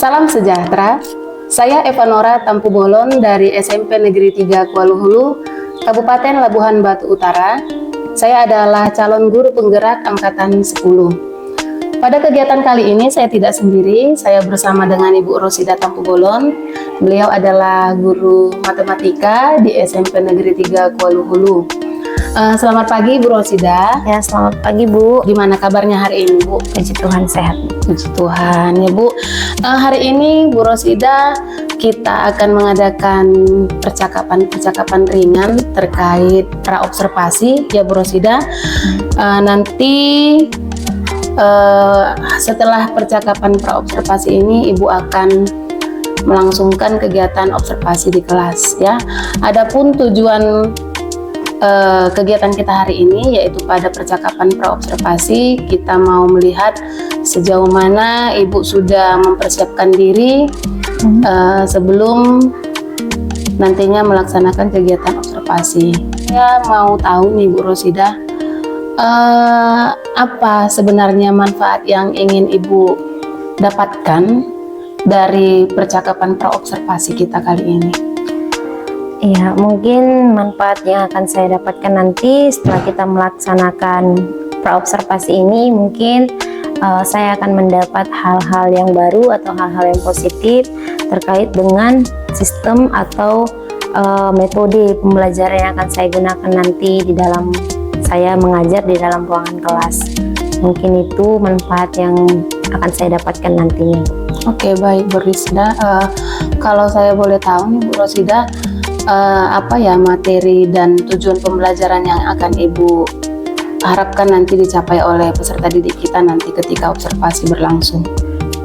Salam sejahtera, saya Eva Nora Tampu Bolon dari SMP Negeri 3 Kuala Hulu, Kabupaten Labuhan Batu Utara. Saya adalah calon guru penggerak Angkatan 10. Pada kegiatan kali ini saya tidak sendiri, saya bersama dengan Ibu Rosida Tampu Bolon. Beliau adalah guru matematika di SMP Negeri 3 Kuala Hulu. Selamat pagi Bu Rosida. Ya, selamat pagi Bu. Gimana kabarnya hari ini Bu? Puji Tuhan sehat. Puji Tuhan ya Bu. Hari ini Bu Rosida kita akan mengadakan percakapan ringan terkait praobservasi ya Bu Rosida. Nanti setelah percakapan praobservasi ini Ibu akan melangsungkan kegiatan observasi di kelas ya. Adapun tujuan kegiatan kita hari ini yaitu pada percakapan praobservasi kita mau melihat sejauh mana Ibu sudah mempersiapkan diri sebelum nantinya melaksanakan kegiatan observasi. Saya mau tahu nih Bu Rosida, apa sebenarnya manfaat yang ingin Ibu dapatkan dari percakapan praobservasi kita kali ini? Ya, mungkin manfaat yang akan saya dapatkan nanti setelah kita melaksanakan praobservasi ini, mungkin saya akan mendapat hal-hal yang baru atau hal-hal yang positif terkait dengan sistem atau metode pembelajaran yang akan saya gunakan nanti di dalam saya mengajar di dalam ruangan kelas. Mungkin itu manfaat yang akan saya dapatkan nantinya. Oke, baik Bu Rosida. Kalau saya boleh tahu nih Bu Rosida, apa ya materi dan tujuan pembelajaran yang akan Ibu harapkan nanti dicapai oleh peserta didik kita nanti ketika observasi berlangsung?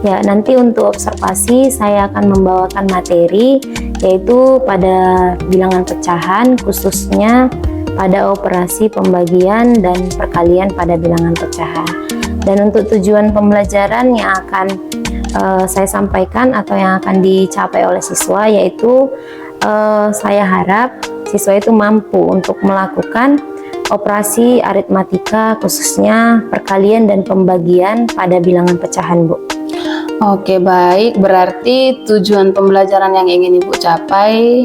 Ya, nanti untuk observasi saya akan membawakan materi yaitu pada bilangan pecahan, khususnya pada operasi pembagian dan perkalian pada bilangan pecahan. Dan untuk tujuan pembelajaran yang akan saya sampaikan atau yang akan dicapai oleh siswa yaitu saya harap siswa itu mampu untuk melakukan operasi aritmatika khususnya perkalian dan pembagian pada bilangan pecahan Bu. Oke, baik, berarti tujuan pembelajaran yang ingin Ibu capai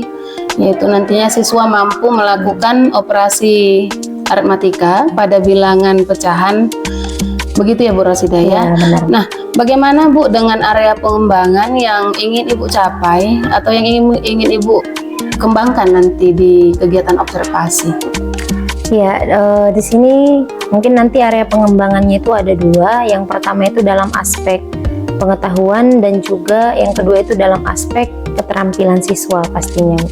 yaitu nantinya siswa mampu melakukan operasi aritmatika pada bilangan pecahan. Begitu ya Bu Rosida ya? Benar. Nah, bagaimana Bu dengan area pengembangan yang ingin Ibu capai atau yang ingin Ibu kembangkan nanti di kegiatan observasi? Ya, di sini mungkin nanti area pengembangannya itu ada dua. Yang pertama itu dalam aspek pengetahuan dan juga yang kedua itu dalam aspek keterampilan siswa pastinya.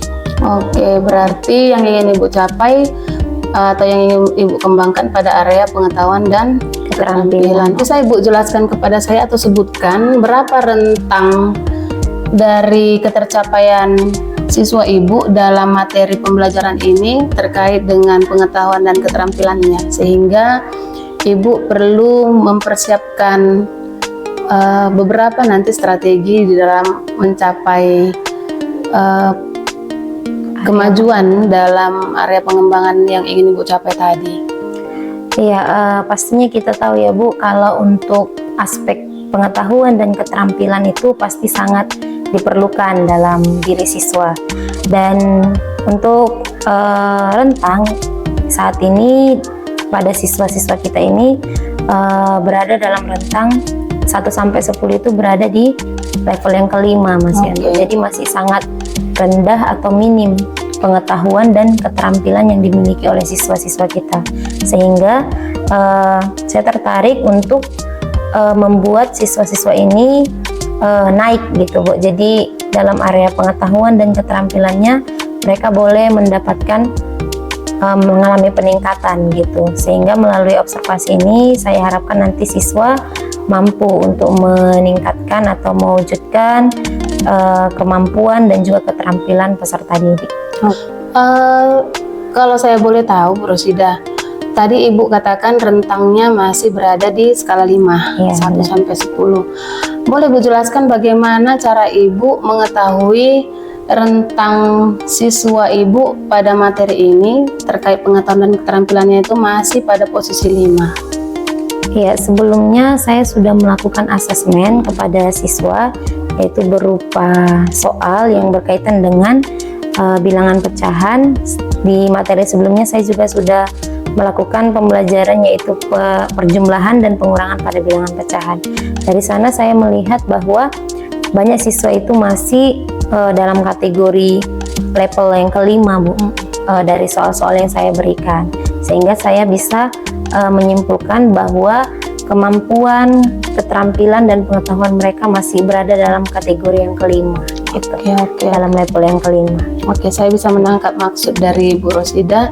Oke, berarti yang ingin Ibu capai atau yang ingin Ibu kembangkan pada area pengetahuan dan keterampilan. Bisa Ibu jelaskan kepada saya atau sebutkan berapa rentang dari ketercapaian siswa Ibu dalam materi pembelajaran ini terkait dengan pengetahuan dan keterampilannya, sehingga Ibu perlu mempersiapkan beberapa nanti strategi di dalam mencapai kemajuan dalam area pengembangan yang ingin Ibu capai tadi. Iya, pastinya kita tahu ya Bu, kalau untuk aspek pengetahuan dan keterampilan itu pasti sangat diperlukan dalam diri siswa. Dan untuk rentang saat ini pada siswa-siswa kita ini berada dalam rentang 1 sampai 10 itu berada di level yang kelima Mas Yanto. Jadi masih sangat rendah atau minim pengetahuan dan keterampilan yang dimiliki oleh siswa-siswa kita, sehingga saya tertarik untuk membuat siswa-siswa ini naik gitu Bu. Jadi dalam area pengetahuan dan keterampilannya mereka boleh mendapatkan mengalami peningkatan gitu, sehingga melalui observasi ini saya harapkan nanti siswa mampu untuk meningkatkan atau mewujudkan kemampuan dan juga keterampilan peserta didik. Kalau saya boleh tahu Bu Rosida, tadi Ibu katakan rentangnya masih berada di skala 5, 1 sampai 10. Boleh Bu jelaskan bagaimana cara Ibu mengetahui rentang siswa Ibu pada materi ini terkait pengetahuan dan keterampilannya itu masih pada posisi 5? Ya, sebelumnya saya sudah melakukan asesmen kepada siswa yaitu berupa soal yang berkaitan dengan bilangan pecahan. Di materi sebelumnya saya juga sudah melakukan pembelajaran yaitu perjumlahan dan pengurangan pada bilangan pecahan. Dari sana saya melihat bahwa banyak siswa itu masih dalam kategori level yang kelima, Bu, dari soal-soal yang saya berikan, sehingga saya bisa menyimpulkan bahwa kemampuan, keterampilan dan pengetahuan mereka masih berada dalam kategori yang kelima, gitu. Oke. Dalam level yang kelima. Oke, saya bisa menangkap maksud dari Bu Rosida.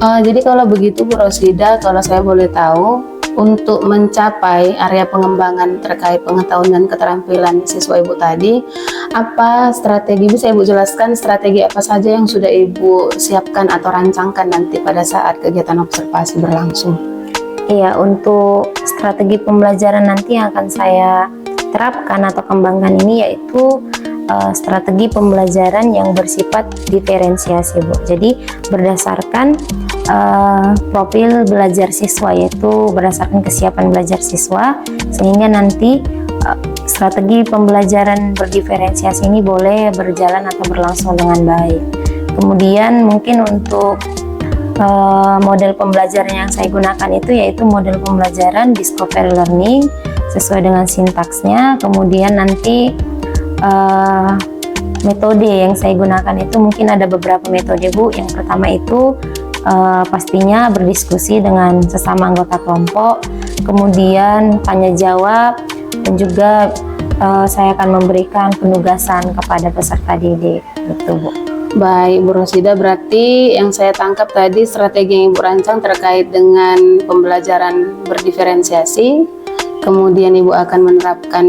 Jadi kalau begitu Bu Rosida, kalau saya boleh tahu, untuk mencapai area pengembangan terkait pengetahuan dan keterampilan siswa Ibu tadi, apa strategi, bisa Ibu jelaskan strategi apa saja yang sudah Ibu siapkan atau rancangkan nanti pada saat kegiatan observasi berlangsung? Iya, untuk strategi pembelajaran nanti yang akan saya terapkan atau kembangkan ini yaitu strategi pembelajaran yang bersifat diferensiasi, Bu. Jadi berdasarkan profil belajar siswa, yaitu berdasarkan kesiapan belajar siswa, sehingga nanti strategi pembelajaran berdiferensiasi ini boleh berjalan atau berlangsung dengan baik. Kemudian mungkin untuk model pembelajaran yang saya gunakan itu yaitu model pembelajaran discovery learning sesuai dengan sintaksnya. Kemudian nanti metode yang saya gunakan itu mungkin ada beberapa metode, Bu. Yang pertama itu pastinya berdiskusi dengan sesama anggota kelompok, kemudian tanya jawab, dan juga saya akan memberikan penugasan kepada peserta didik, gitu, Bu. Baik, Bu Rosida, berarti yang saya tangkap tadi strategi yang Ibu rancang terkait dengan pembelajaran berdiferensiasi, kemudian Ibu akan menerapkan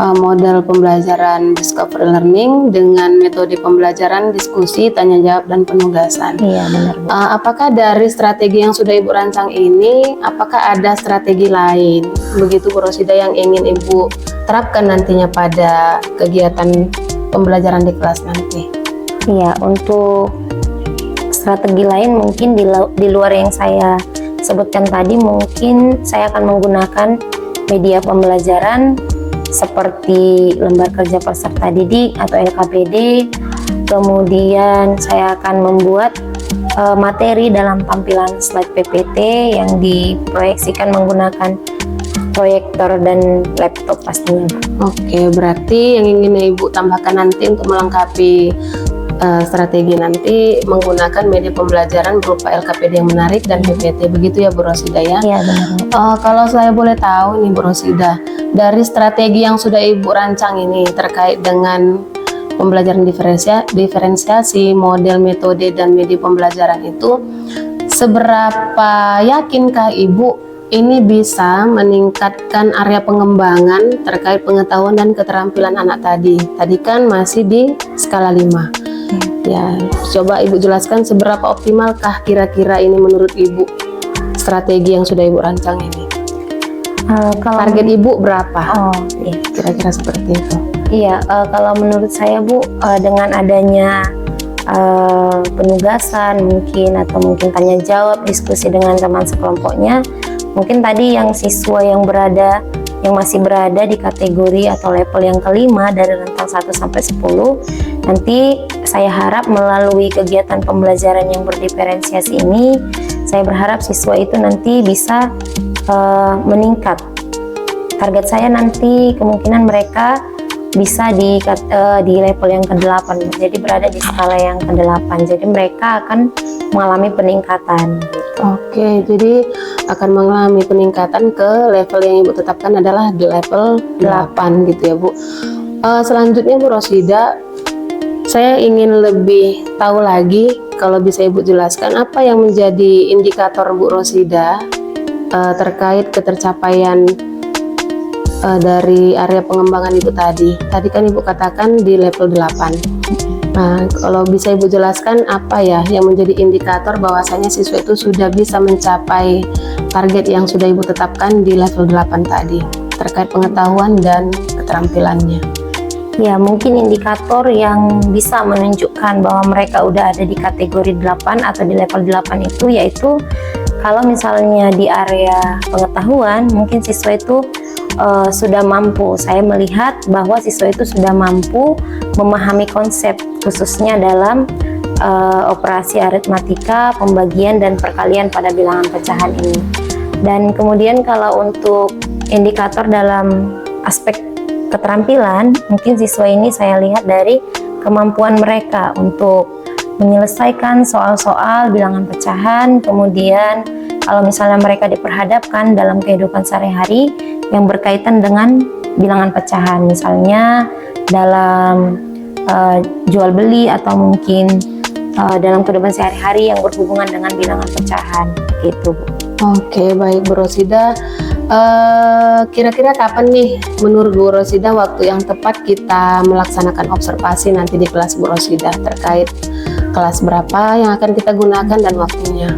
model pembelajaran discovery learning dengan metode pembelajaran diskusi, tanya jawab, dan penugasan. Iya, benar, Bu. Apakah dari strategi yang sudah Ibu rancang ini, apakah ada strategi lain, begitu Bu Rosida, yang ingin Ibu terapkan nantinya pada kegiatan pembelajaran di kelas nanti? Iya, untuk strategi lain mungkin di luar yang saya sebutkan tadi, mungkin saya akan menggunakan media pembelajaran seperti lembar kerja peserta didik atau LKPD. Kemudian saya akan membuat materi dalam tampilan slide PPT yang diproyeksikan menggunakan proyektor dan laptop pastinya. Oke, berarti yang ingin Ibu tambahkan nanti untuk melengkapi strategi nanti menggunakan media pembelajaran berupa LKPD yang menarik dan PPT, begitu ya Bu Rosida ya? Iya, benar. Kalau saya boleh tahu nih Bu Rosida, dari strategi yang sudah Ibu rancang ini terkait dengan pembelajaran diferensiasi, model, metode, dan media pembelajaran itu, seberapa yakinkah Ibu ini bisa meningkatkan area pengembangan terkait pengetahuan dan keterampilan anak tadi? Tadi kan masih di skala 5. Ya, coba Ibu jelaskan seberapa optimalkah kira-kira ini menurut Ibu strategi yang sudah Ibu rancang ini? Target Ibu berapa? Oh, iya. Kira-kira seperti itu. Iya, kalau menurut saya, Bu, dengan adanya penugasan mungkin atau mungkin tanya jawab, diskusi dengan teman sekelompoknya, mungkin tadi yang siswa yang masih berada di kategori atau level yang kelima dari rentang 1 sampai 10, nanti saya harap melalui kegiatan pembelajaran yang berdiferensiasi ini, saya berharap siswa itu nanti bisa meningkat. Target saya nanti kemungkinan mereka bisa di level yang ke-8, jadi berada di skala yang ke-8, jadi mereka akan mengalami peningkatan gitu. Oke, jadi akan mengalami peningkatan ke level yang Ibu tetapkan adalah di level 8 gitu ya, Bu. Selanjutnya Bu Rosida, saya ingin lebih tahu lagi, kalau bisa Ibu jelaskan apa yang menjadi indikator Bu Rosida terkait ketercapaian dari area pengembangan itu tadi. Tadi kan Ibu katakan di level 8. Nah, kalau bisa Ibu jelaskan apa ya yang menjadi indikator bahwasanya siswa itu sudah bisa mencapai target yang sudah Ibu tetapkan di level 8 tadi terkait pengetahuan dan keterampilannya. Ya, mungkin indikator yang bisa menunjukkan bahwa mereka udah ada di kategori 8 atau di level 8 itu yaitu kalau misalnya di area pengetahuan mungkin siswa itu sudah mampu. Saya melihat bahwa siswa itu sudah mampu memahami konsep, khususnya dalam operasi aritmatika, pembagian dan perkalian pada bilangan pecahan ini. Dan kemudian kalau untuk indikator dalam aspek keterampilan, mungkin siswa ini saya lihat dari kemampuan mereka untuk menyelesaikan soal-soal bilangan pecahan. Kemudian kalau misalnya mereka diperhadapkan dalam kehidupan sehari-hari yang berkaitan dengan bilangan pecahan, misalnya dalam jual beli atau mungkin dalam kehidupan sehari-hari yang berhubungan dengan bilangan pecahan, gitu Bu. Oke, baik Bu Rosida. Kira-kira kapan nih menurut Bu Rosida waktu yang tepat kita melaksanakan observasi nanti di kelas Bu Rosida, terkait kelas berapa yang akan kita gunakan dan waktunya?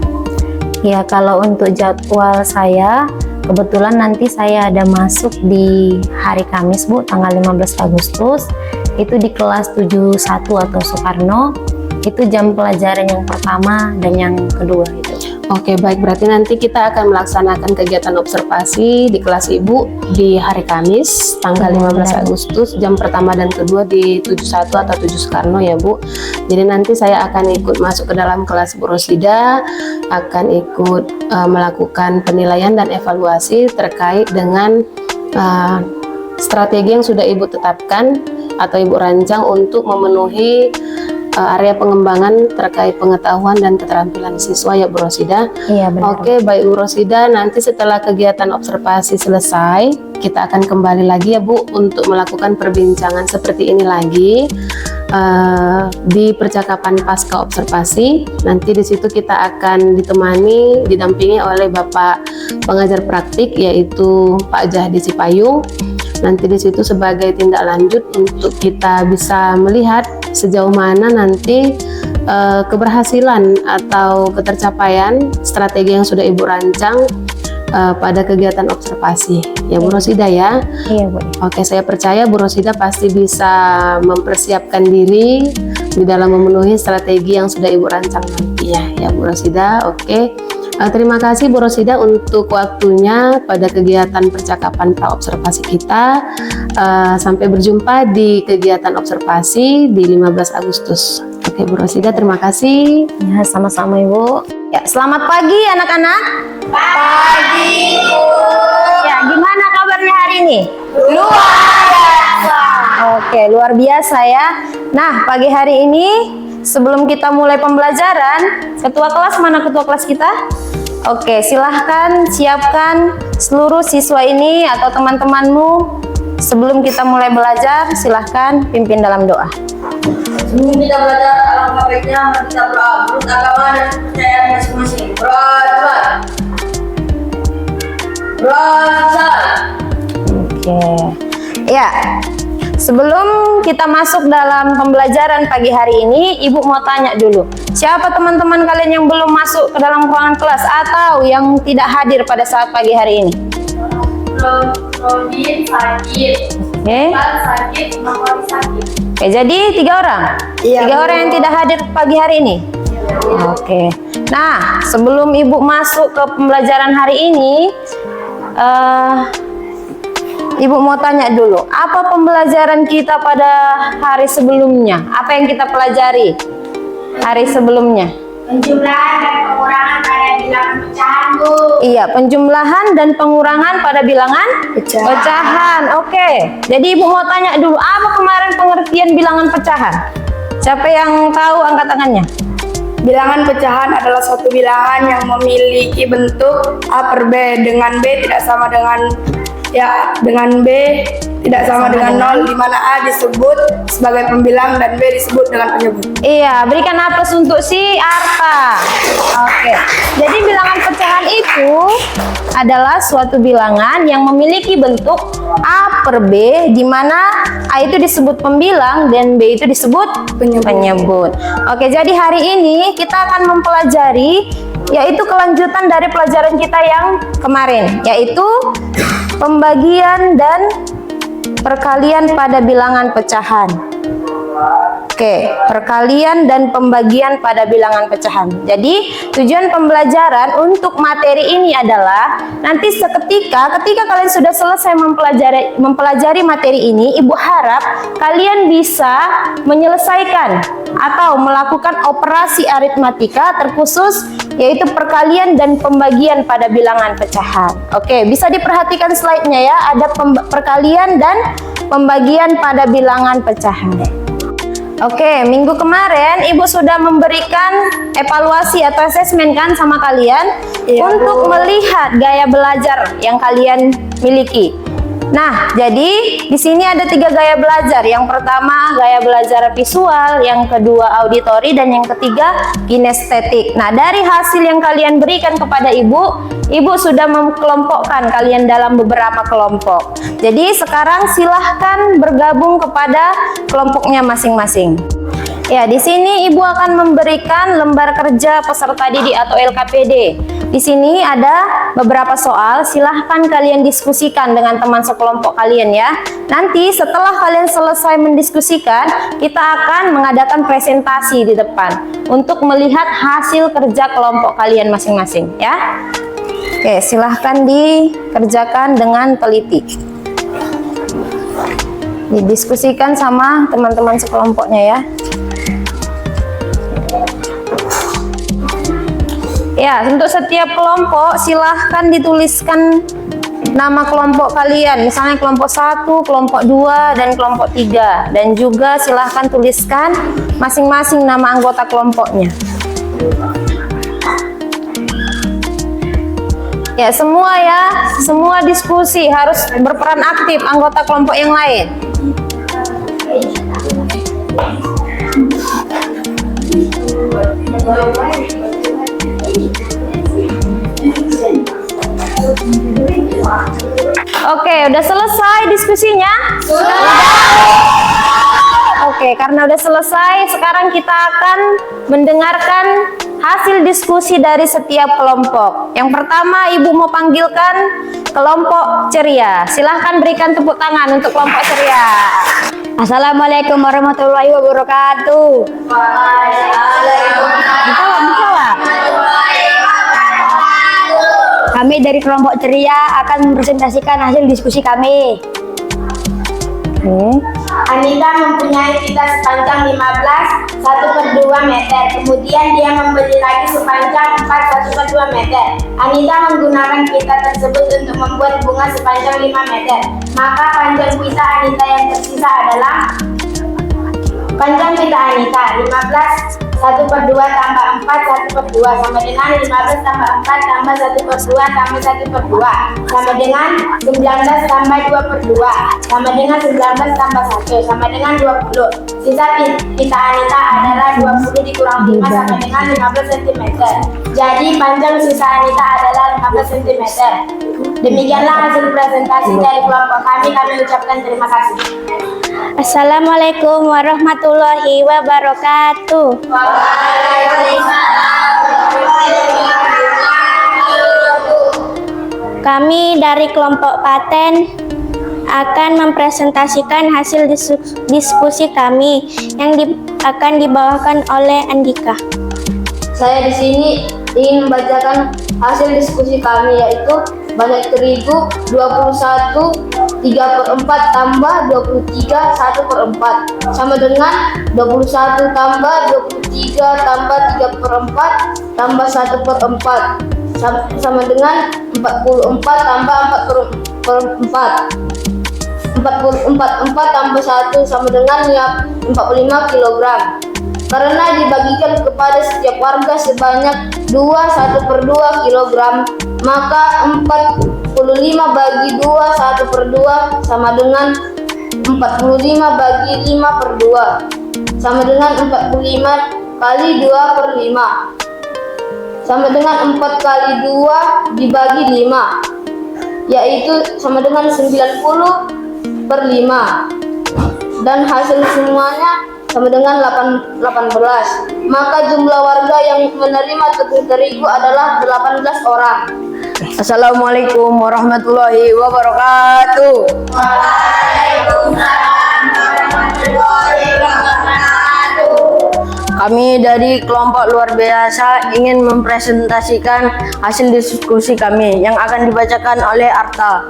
Ya, kalau untuk jadwal saya, kebetulan nanti saya ada masuk di hari Kamis Bu, tanggal 15 Agustus, itu di kelas 71 atau Soekarno, itu jam pelajaran yang pertama dan yang kedua itu. Oke, baik, berarti nanti kita akan melaksanakan kegiatan observasi di kelas Ibu di hari Kamis tanggal 15 Agustus jam pertama dan kedua di 71 atau 7 Soekarno ya Bu. Jadi nanti saya akan ikut masuk ke dalam kelas Bu Rosida, akan ikut melakukan penilaian dan evaluasi terkait dengan strategi yang sudah Ibu tetapkan atau Ibu rancang untuk memenuhi area pengembangan terkait pengetahuan dan keterampilan siswa ya Bu Rosida. Iya, benar. Oke, baik Bu Rosida, nanti setelah kegiatan observasi selesai kita akan kembali lagi ya Bu untuk melakukan perbincangan seperti ini lagi di percakapan pasca observasi. Nanti di situ kita akan didampingi oleh Bapak pengajar praktik yaitu Pak Jahdi Cipayung. Nanti di situ sebagai tindak lanjut untuk kita bisa melihat sejauh mana nanti keberhasilan atau ketercapaian strategi yang sudah Ibu rancang pada kegiatan observasi ya Bu Rosida ya. Iya Bu. Oke, saya percaya Bu Rosida pasti bisa mempersiapkan diri di dalam memenuhi strategi yang sudah Ibu rancang nanti ya Bu Rosida. Oke. Terima kasih Bu Rosida untuk waktunya pada kegiatan percakapan praobservasi kita. Sampai berjumpa di kegiatan observasi di 15 Agustus. Oke Bu Rosida, terima kasih. Ya, sama-sama Ibu. Ya, selamat pagi anak-anak. Pagi, Bu. Ya, gimana kabarnya hari ini? Luar biasa. Oke, luar biasa ya. Nah, pagi hari ini sebelum kita mulai pembelajaran, ketua kelas mana ketua kelas kita? Oke, silahkan siapkan seluruh siswa ini atau teman-temanmu. Sebelum kita mulai belajar, silahkan pimpin dalam doa. Sebelum kita belajar, alangkah baiknya kita beragama dan kepercayaan masing-masing. Berasal. Oke. Ya. Sebelum kita masuk dalam pembelajaran pagi hari ini, Ibu mau tanya dulu. Siapa teman-teman kalian yang belum masuk ke dalam ruangan kelas atau yang tidak hadir pada saat pagi hari ini? Robin sakit. Oke. Sakit, Mawari sakit. Oke, jadi 3 orang? Iya, 3 Bu. orang yang tidak hadir pagi hari ini? Oke. Nah, sebelum Ibu masuk ke pembelajaran hari ini, Ibu mau tanya dulu, apa pembelajaran kita pada hari sebelumnya? Apa yang kita pelajari hari sebelumnya? Penjumlahan dan pengurangan pada bilangan pecahan, Bu. Iya, penjumlahan dan pengurangan pada bilangan Pecahan. pecahan. Oke. Jadi Ibu mau tanya dulu, apa kemarin pengertian bilangan pecahan? Siapa yang tahu angkat tangannya? Bilangan pecahan adalah suatu bilangan yang memiliki bentuk A per B, dengan B tidak sama dengan B tidak sama dengan 0, di mana A disebut sebagai pembilang dan B disebut dengan penyebut. Iya, berikan aplaus untuk si Arta. Oke. Jadi bilangan pecahan itu adalah suatu bilangan yang memiliki bentuk A per B, di mana A itu disebut pembilang dan B itu disebut penyebut. Oke, jadi hari ini kita akan mempelajari yaitu kelanjutan dari pelajaran kita yang kemarin, yaitu pembagian dan perkalian pada bilangan pecahan. Oke, perkalian dan pembagian pada bilangan pecahan. Jadi, tujuan pembelajaran untuk materi ini adalah nanti ketika kalian sudah selesai mempelajari materi ini, Ibu harap kalian bisa menyelesaikan atau melakukan operasi aritmatika terkhusus yaitu perkalian dan pembagian pada bilangan pecahan. Oke, bisa diperhatikan slide-nya ya, ada perkalian dan pembagian pada bilangan pecahan. Oke, minggu kemarin Ibu sudah memberikan evaluasi atau asesmen kan sama kalian untuk melihat gaya belajar yang kalian miliki. Nah, jadi di sini ada 3 gaya belajar. Yang pertama gaya belajar visual, yang kedua auditori, dan yang ketiga kinestetik. Nah, dari hasil yang kalian berikan kepada Ibu, Ibu sudah mengkelompokkan kalian dalam beberapa kelompok. Jadi sekarang silahkan bergabung kepada kelompoknya masing-masing. Ya, di sini Ibu akan memberikan lembar kerja peserta didik atau LKPD. Di sini ada beberapa soal, silahkan kalian diskusikan dengan teman sekelompok kalian ya. Nanti setelah kalian selesai mendiskusikan, kita akan mengadakan presentasi di depan untuk melihat hasil kerja kelompok kalian masing-masing ya. Oke, silahkan dikerjakan dengan teliti. Didiskusikan sama teman-teman sekelompoknya ya. Ya, untuk setiap kelompok silahkan dituliskan nama kelompok kalian. Misalnya kelompok 1, kelompok 2, dan kelompok 3. Dan juga silahkan tuliskan masing-masing nama anggota kelompoknya. Ya, semua diskusi harus berperan aktif anggota kelompok yang lain. Oke, udah selesai diskusinya? Sudah. Oke, karena udah selesai, sekarang kita akan mendengarkan hasil diskusi dari setiap kelompok. Yang pertama, Ibu mau panggilkan kelompok ceria. Silahkan berikan tepuk tangan untuk kelompok ceria. Assalamualaikum warahmatullahi wabarakatuh. Kami dari kelompok ceria akan mempresentasikan hasil diskusi kami. Anita mempunyai pita sepanjang 15 1/2 meter. Kemudian dia membeli lagi sepanjang 4 1/2 meter. Anita menggunakan pita tersebut untuk membuat bunga sepanjang 5 meter. Maka panjang pita Anita yang tersisa adalah panjang pita Anita 15 1/2 tambah 4 1/2 sama dengan 15 tambah 4 tambah 1/2 tambah 1/2 sama dengan 19 tambah 2/2 sama dengan 19 tambah 1 sama dengan 20. Sisa pita Anita adalah 20 dikurang 5 sama dengan 15 cm. Jadi panjang sisa Anita adalah 15 cm. Demikianlah hasil presentasi dari kelompok kami. Kami ucapkan terima kasih. Assalamualaikum warahmatullahi wabarakatuh. Kami dari kelompok Paten akan mempresentasikan hasil diskusi kami yang akan dibawakan oleh Andika. Saya di sini ingin membacakan hasil diskusi kami, yaitu banyak terigu 21 3/4 tambah 23 1/4 sama dengan 21 tambah 23 tambah 3/4 tambah 1/4 sama dengan 44 tambah 4/4 44 tambah 1 sama dengan 45 kg. Karena dibagikan kepada setiap warga sebanyak 1/2 kg, maka 45 bagi 2 1/2 sama dengan 45 bagi 5/2 sama dengan 45 kali 2/5 sama dengan 4 kali 2 dibagi 5, yaitu sama dengan 90/5, dan hasil semuanya sama dengan 18. Maka jumlah warga yang menerima tepung terigu adalah 18 orang. Assalamualaikum warahmatullahi wabarakatuh. Waalaikumsalam warahmatullahi wabarakatuh. Kami dari kelompok luar biasa ingin mempresentasikan hasil diskusi kami yang akan dibacakan oleh Arta.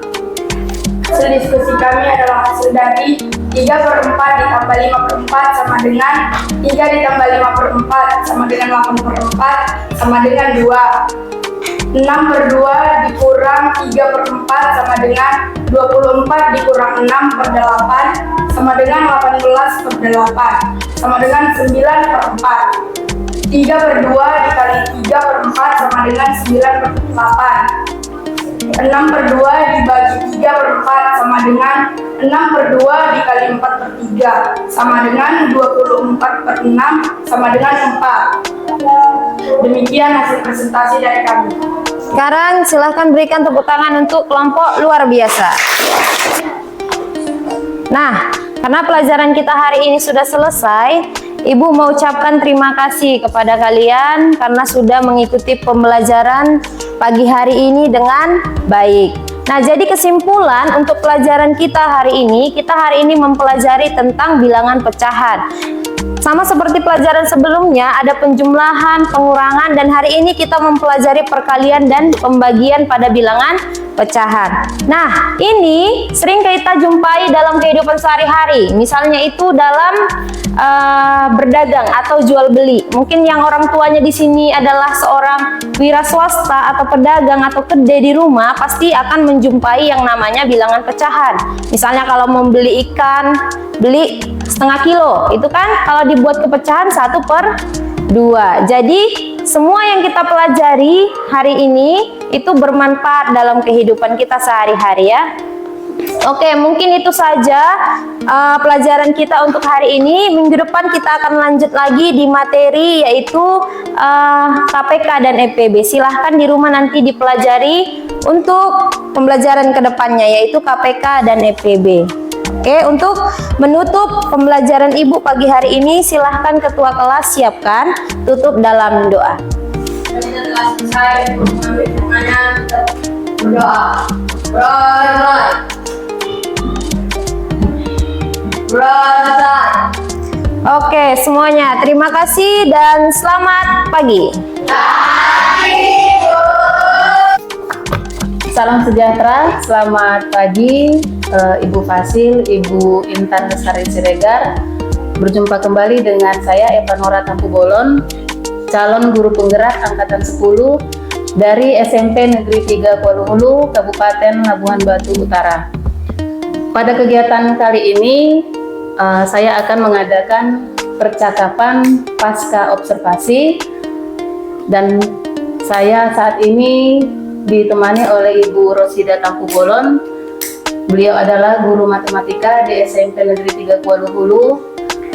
Hasil diskusi kami adalah hasil dari 3/4 ditambah 5/4 sama dengan 3 ditambah 5/4 sama dengan 8/4 sama dengan 2. 6/2 dikurang 3/4 sama dengan 24 dikurang 6/8 sama dengan 18/8 sama dengan 9/4. 3/2 dikali 3/4 sama dengan 9/8. 6/2 dibagi 3/4 sama dengan 6/2 dikali 4/3 sama dengan 24/6 sama dengan 4. Demikian hasil presentasi dari kami. Sekarang silahkan berikan tepuk tangan untuk kelompok luar biasa. Nah, karena pelajaran kita hari ini sudah selesai, Ibu mau ucapkan terima kasih kepada kalian karena sudah mengikuti pembelajaran pagi hari ini dengan baik. Nah, jadi kesimpulan untuk pelajaran kita hari ini mempelajari tentang bilangan pecahan. Sama seperti pelajaran sebelumnya, ada penjumlahan, pengurangan, dan hari ini kita mempelajari perkalian dan pembagian pada bilangan pecahan. Nah, ini sering kita jumpai dalam kehidupan sehari-hari. Misalnya itu dalam berdagang atau jual beli. Mungkin yang orang tuanya di sini adalah seorang wira swasta atau pedagang atau kedai di rumah, pasti akan menjumpai yang namanya bilangan pecahan. Misalnya kalau membeli ikan, beli setengah kilo, itu kan kalau dibuat ke pecahan 1/2. Jadi semua yang kita pelajari hari ini itu bermanfaat dalam kehidupan kita sehari-hari ya. Oke, mungkin itu saja pelajaran kita untuk hari ini. Minggu depan kita akan lanjut lagi di materi yaitu KPK dan EPB. Silahkan di rumah nanti dipelajari untuk pembelajaran kedepannya yaitu KPK dan EPB. Oke, untuk menutup pembelajaran Ibu pagi hari ini, silahkan ketua kelas siapkan tutup dalam doa. Kita telah selesai mengambil bunganya, berdoa. Oke, semuanya terima kasih dan selamat pagi. Salam sejahtera, selamat pagi Ibu Fasil, Ibu Intan Lestari Siregar. Berjumpa kembali dengan saya Eva Nora Tampubolon, calon guru penggerak angkatan 10 dari SMP Negeri 3 Kuala Hulu, Kabupaten Labuhan Batu Utara. Pada kegiatan kali ini saya akan mengadakan percakapan pasca observasi dan saya saat ini ditemani oleh Ibu Rosida Tampubolon. Beliau adalah guru matematika di SMP Negeri 3 Kuala Hulu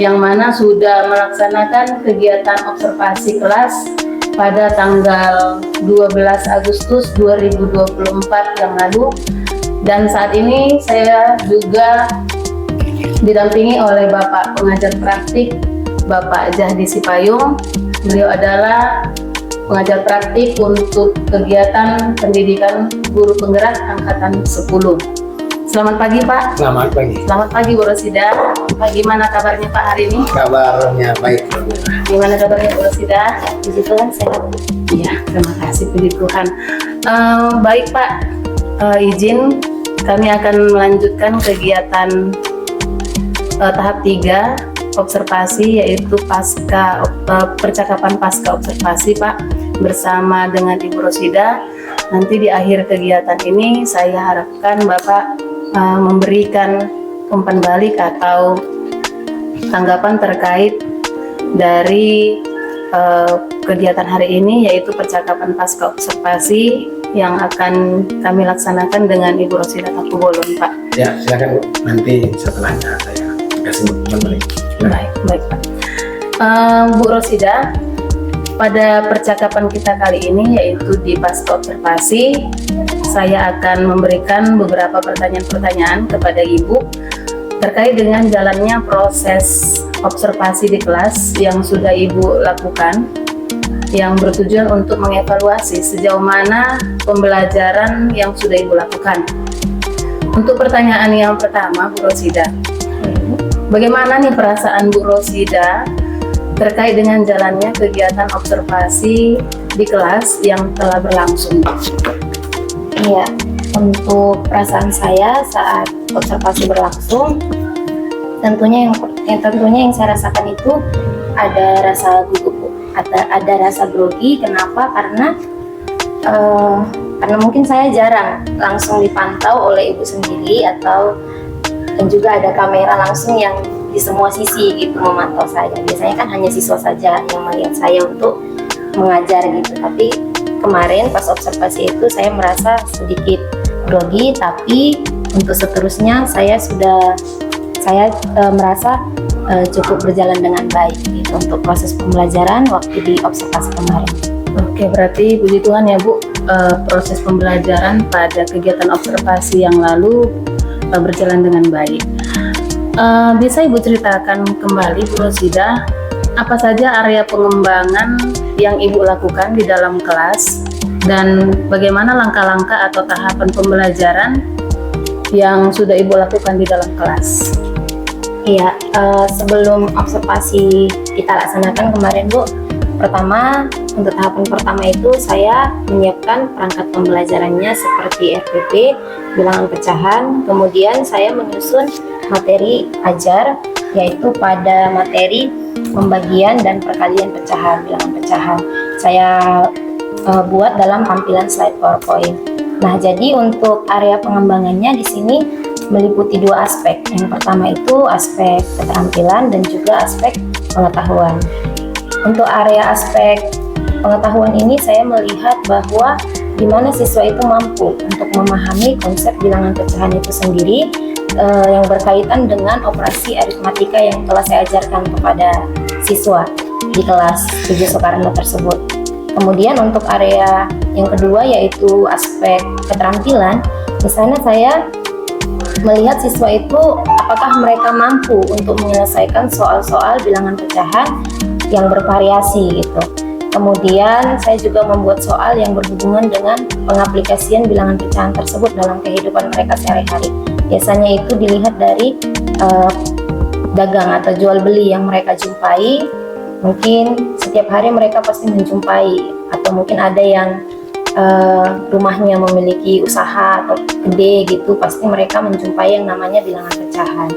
yang mana sudah melaksanakan kegiatan observasi kelas pada tanggal 12 Agustus 2024 yang lalu, dan saat ini saya juga didampingi oleh Bapak pengajar praktik Bapak Jahdi Sipayung. Beliau adalah pengajar praktik untuk kegiatan pendidikan guru penggerak angkatan 10. Selamat pagi Pak. Selamat pagi. Selamat pagi Bu Rosida. Bagaimana kabarnya Pak hari ini? Kabarnya baik. Gimana kabarnya Bu Rosida? Puji Tuhan sehat. Iya, terima kasih puji Tuhan. Baik Pak, izin kami akan melanjutkan kegiatan tahap 3 observasi yaitu percakapan pasca observasi Pak bersama dengan Ibu Rosida. Nanti di akhir kegiatan ini saya harapkan Bapak memberikan umpan balik atau tanggapan terkait dari kegiatan hari ini yaitu percakapan pasca observasi yang akan kami laksanakan dengan Ibu Rosida Tampubolon Pak. Ya, silakan Bu. Nanti setelahnya saya kasih umpan balik. Baik Pak. Bu Rosida, pada percakapan kita kali ini yaitu di pasca observasi, saya akan memberikan beberapa pertanyaan-pertanyaan kepada Ibu terkait dengan jalannya proses observasi di kelas yang sudah Ibu lakukan, yang bertujuan untuk mengevaluasi sejauh mana pembelajaran yang sudah Ibu lakukan. Untuk pertanyaan yang pertama, Bu Rosida, bagaimana nih perasaan Bu Rosida terkait dengan jalannya kegiatan observasi di kelas yang telah berlangsung. Iya, untuk perasaan saya saat observasi berlangsung, tentunya yang saya rasakan itu ada rasa gugup, ada rasa grogi. Kenapa? Karena mungkin saya jarang langsung dipantau oleh ibu sendiri, dan juga ada kamera langsung yang di semua sisi gitu memantau saya. Biasanya kan hanya siswa saja yang melihat saya untuk mengajar gitu. Tapi kemarin pas observasi itu saya merasa sedikit grogi, tapi untuk seterusnya saya merasa cukup berjalan dengan baik gitu untuk proses pembelajaran waktu di observasi kemarin. Oke, berarti puji Tuhan ya Bu, proses pembelajaran pada kegiatan observasi yang lalu berjalan dengan baik. Bisa Ibu ceritakan kembali Bu Rosida, apa saja area pengembangan yang Ibu lakukan di dalam kelas dan bagaimana langkah-langkah atau tahapan pembelajaran yang sudah Ibu lakukan di dalam kelas? Iya, sebelum observasi kita laksanakan kemarin Bu, untuk tahapan pertama itu saya menyiapkan perangkat pembelajarannya seperti RPP, bilangan pecahan, kemudian saya menyusun materi ajar, yaitu pada materi pembagian dan perkalian pecahan, bilangan pecahan. Saya buat dalam tampilan slide PowerPoint. Nah, jadi untuk area pengembangannya di sini meliputi dua aspek. Yang pertama itu aspek keterampilan dan juga aspek pengetahuan. Untuk area aspek pengetahuan ini saya melihat bahwa di mana siswa itu mampu untuk memahami konsep bilangan pecahan itu sendiri, yang berkaitan dengan operasi aritmatika yang telah saya ajarkan kepada siswa di kelas 7 Soekarno tersebut. Kemudian untuk area yang kedua yaitu aspek keterampilan, di sana saya melihat siswa itu apakah mereka mampu untuk menyelesaikan soal-soal bilangan pecahan yang bervariasi gitu. Kemudian saya juga membuat soal yang berhubungan dengan pengaplikasian bilangan pecahan tersebut dalam kehidupan mereka sehari-hari. Biasanya itu dilihat dari dagang atau jual beli yang mereka jumpai. Mungkin setiap hari mereka pasti menjumpai, atau mungkin ada yang rumahnya memiliki usaha atau gede gitu, pasti mereka menjumpai yang namanya bilangan pecahan.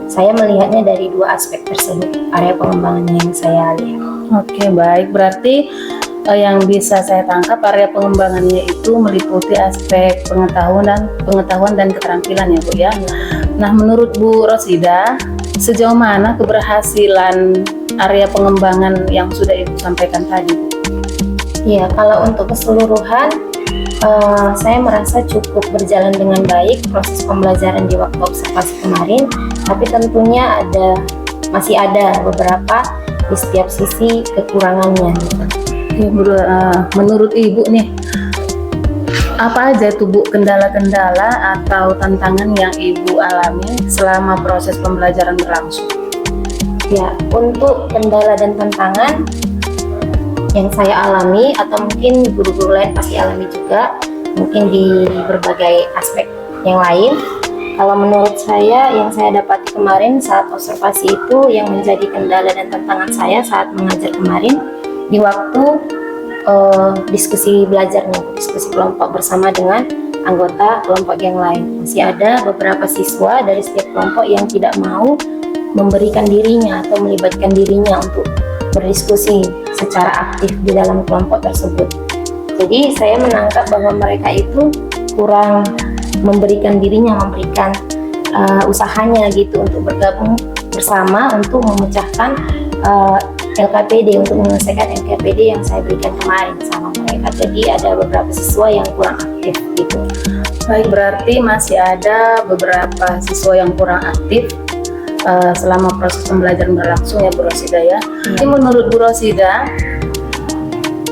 Saya melihatnya dari dua aspek tersebut, area pengembangannya yang saya lihat. Oke, baik. Berarti yang bisa saya tangkap area pengembangannya itu meliputi aspek pengetahuan dan keterampilan ya Bu ya. Nah, menurut Bu Rosida, sejauh mana keberhasilan area pengembangan yang sudah Ibu sampaikan tadi Bu? Ya, kalau untuk keseluruhan saya merasa cukup berjalan dengan baik proses pembelajaran di waktu observasi kemarin, tapi tentunya masih ada beberapa di setiap sisi kekurangannya gitu. Ya, menurut Ibu nih, apa aja tuh Bu kendala-kendala atau tantangan yang Ibu alami selama proses pembelajaran berlangsung? Ya, untuk kendala dan tantangan yang saya alami, atau mungkin guru-guru lain pasti alami juga, mungkin di berbagai aspek yang lain. Kalau menurut saya, yang saya dapati kemarin saat observasi itu yang menjadi kendala dan tantangan saya saat mengajar kemarin di waktu diskusi belajarnya, diskusi kelompok bersama dengan anggota kelompok yang lain. Masih ada beberapa siswa dari setiap kelompok yang tidak mau memberikan dirinya atau melibatkan dirinya untuk berdiskusi secara aktif di dalam kelompok tersebut. Jadi saya menangkap bahwa mereka itu kurang memberikan dirinya, memberikan usahanya gitu untuk bergabung bersama untuk memecahkan LKPD, untuk menyelesaikan LKPD yang saya berikan kemarin sama mereka. Jadi ada beberapa siswa yang kurang aktif gitu. Baik, berarti masih ada beberapa siswa yang kurang aktif selama proses pembelajaran berlangsung ya Bu Rosida ya. Jadi menurut Bu Rosida,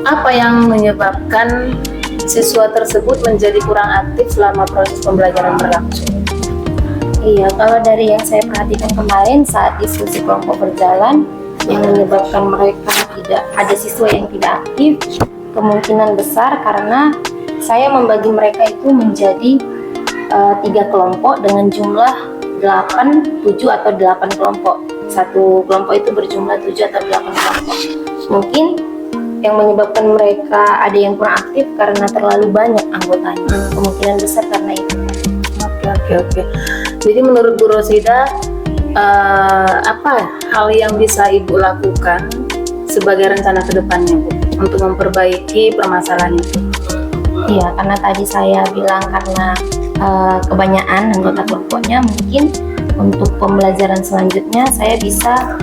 apa yang menyebabkan siswa tersebut menjadi kurang aktif selama proses pembelajaran berlangsung? Iya, kalau dari yang saya perhatikan kemarin saat diskusi kelompok berjalan, yang menyebabkan mereka tidak ada siswa yang tidak aktif, kemungkinan besar karena saya membagi mereka itu menjadi 3 kelompok dengan jumlah 7 atau 8 kelompok. satu kelompok itu berjumlah 7 atau 8 kelompok. Mungkin yang menyebabkan mereka ada yang kurang aktif karena terlalu banyak anggotanya. Kemungkinan besar karena itu. Oke. Jadi menurut Bu Rosida, apa hal yang bisa Ibu lakukan sebagai rencana ke depannya, Bu, untuk memperbaiki permasalahan itu? Iya, karena tadi saya bilang karena kebanyakan anggota kelompoknya, mungkin untuk pembelajaran selanjutnya saya bisa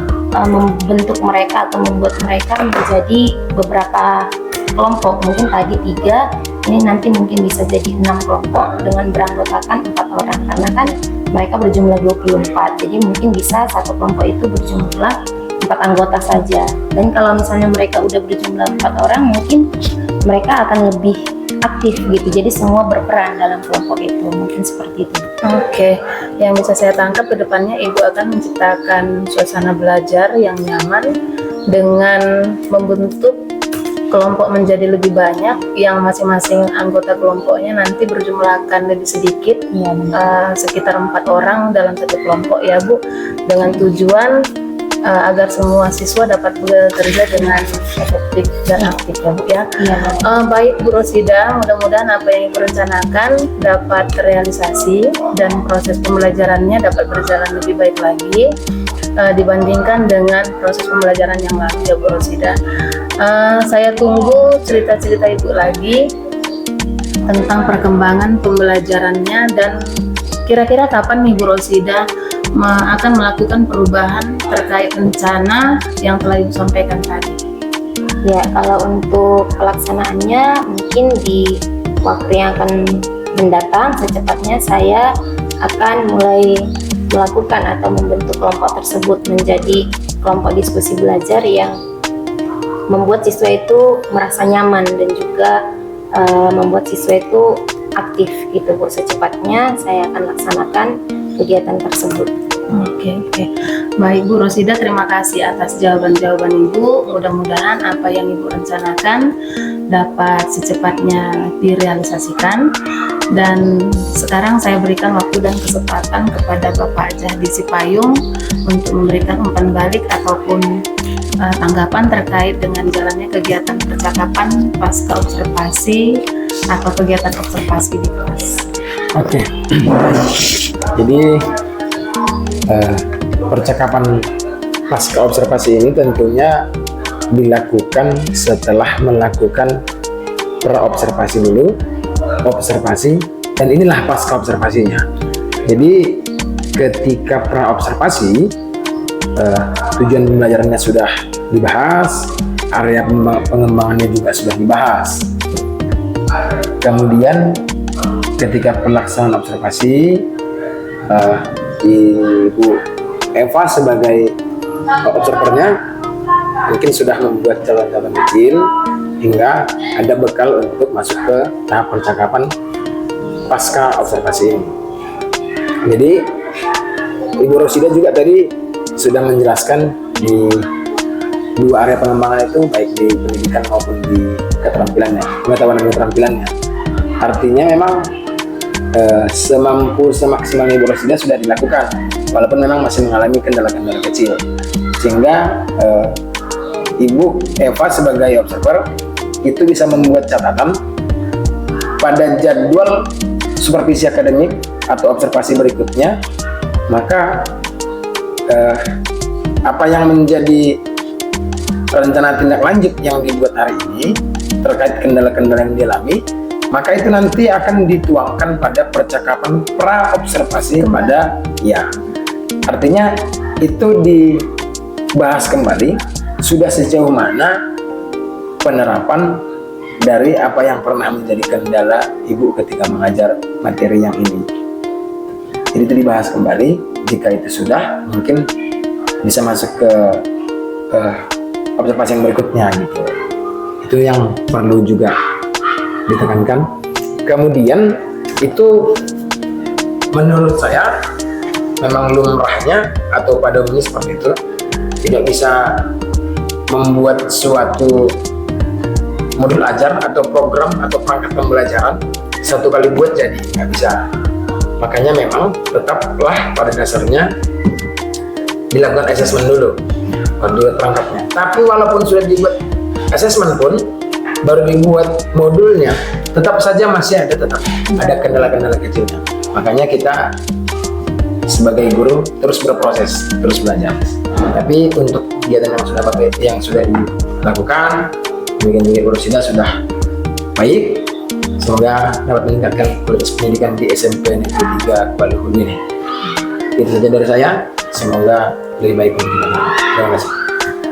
membentuk mereka atau membuat mereka menjadi beberapa kelompok. Mungkin tadi 3, ini nanti mungkin bisa jadi 6 kelompok dengan beranggotakan 4 orang, karena kan mereka berjumlah 24. Jadi mungkin bisa satu kelompok itu berjumlah 4 anggota saja. Dan kalau misalnya mereka udah berjumlah 4 orang, mungkin mereka akan lebih aktif gitu. Jadi semua berperan dalam kelompok itu. Mungkin seperti itu. Oke, yang bisa saya tangkap ke depannya Ibu akan menciptakan suasana belajar yang nyaman dengan membentuk kelompok menjadi lebih banyak, yang masing-masing anggota kelompoknya nanti berjumlahkan lebih sedikit, sekitar 4 orang dalam satu kelompok ya Bu, dengan tujuan agar semua siswa dapat bekerja dengan efektif dan aktif ya Bu ya. Baik Bu Rosida, mudah-mudahan apa yang Ibu rencanakan dapat terrealisasi dan proses pembelajarannya dapat berjalan lebih baik lagi dibandingkan dengan proses pembelajaran yang lalu ya Bu Rosida. Saya tunggu cerita-cerita Ibu lagi tentang perkembangan pembelajarannya, dan kira-kira kapan nih Bu Rosida akan melakukan perubahan terkait rencana yang telah Ibu sampaikan tadi. Ya, kalau untuk pelaksanaannya mungkin di waktu yang akan mendatang secepatnya saya akan mulai melakukan atau membentuk kelompok tersebut menjadi kelompok diskusi belajar yang membuat siswa itu merasa nyaman dan juga membuat siswa itu aktif gitu Bu. Secepatnya saya akan laksanakan kegiatan tersebut. Oke. Baik Bu Rosida, terima kasih atas jawaban-jawaban Ibu. Mudah-mudahan apa yang Ibu rencanakan dapat secepatnya direalisasikan. Dan sekarang saya berikan waktu dan kesempatan kepada Bapak Jahdi Sipayung untuk memberikan umpan balik ataupun tanggapan terkait dengan jalannya kegiatan percakapan pasca observasi atau kegiatan observasi di kelas. Oke. Jadi percakapan pasca observasi ini tentunya dilakukan setelah melakukan pra-observasi dulu, observasi, dan inilah pasca observasinya. Jadi ketika pra-observasi, tujuan pembelajarannya sudah dibahas, area pengembangannya juga sudah dibahas. Kemudian ketika pelaksanaan observasi, Ibu Eva sebagai observernya mungkin sudah membuat catatan kecil hingga ada bekal untuk masuk ke tahap percakapan pasca observasi ini. Jadi Ibu Rosida juga tadi sudah menjelaskan di 2 area pengembangan itu, baik di pendidikan maupun di keterampilannya, pengetahuan dan keterampilannya. Artinya memang semampu semaksimal Ibu Rosida sudah dilakukan, walaupun memang masih mengalami kendala-kendala kecil, sehingga Ibu Eva sebagai observer itu bisa membuat catatan pada jadwal supervisi akademik atau observasi berikutnya. Maka apa yang menjadi rencana tindak lanjut yang dibuat hari ini terkait kendala-kendala yang dialami, maka itu nanti akan dituangkan pada percakapan pra-observasi pada artinya itu dibahas kembali sudah sejauh mana penerapan dari apa yang pernah menjadi kendala Ibu ketika mengajar materi yang ini. Jadi itu dibahas kembali. Jika itu sudah, mungkin bisa masuk ke observasi yang berikutnya gitu. Itu yang perlu juga ditekankan. Kemudian itu menurut saya memang lumrahnya atau pada umumnya seperti itu, tidak bisa membuat suatu modul ajar atau program atau perangkat pembelajaran satu kali buat jadi, nggak bisa. Makanya memang tetaplah pada dasarnya dilakukan assessment dulu, baru dibuat perangkapnya. Tapi walaupun sudah dibuat assessment pun, baru dibuat modulnya, tetap saja masih ada kendala-kendala kecilnya. Makanya kita sebagai guru terus berproses, terus belajar. Tapi untuk kegiatan yang sudah dilakukan, demikian guru Rosida sudah baik. Semoga dapat meningkatkan kualitas pendidikan di SMP Negeri 3 Balihulu ini. Itu saja dari saya. Semoga lebih baik untuk kita. Terima kasih.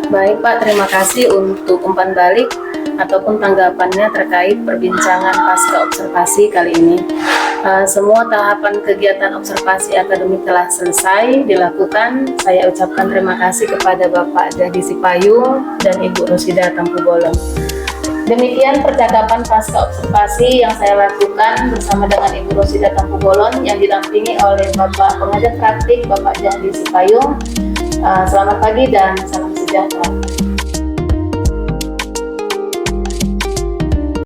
Baik Pak, terima kasih untuk umpan balik ataupun tanggapannya terkait perbincangan pasca observasi kali ini. Semua tahapan kegiatan observasi akademik telah selesai dilakukan. Saya ucapkan terima kasih kepada Bapak Dadi Sipayung dan Ibu Rosida Tampu Bolon. Demikian percakapan pasca observasi yang saya lakukan bersama dengan Ibu Rosida Tampu Bolon yang didampingi oleh Bapak Pengajar Praktik Bapak Dadi Sipayung. Selamat pagi dan salam sejahtera.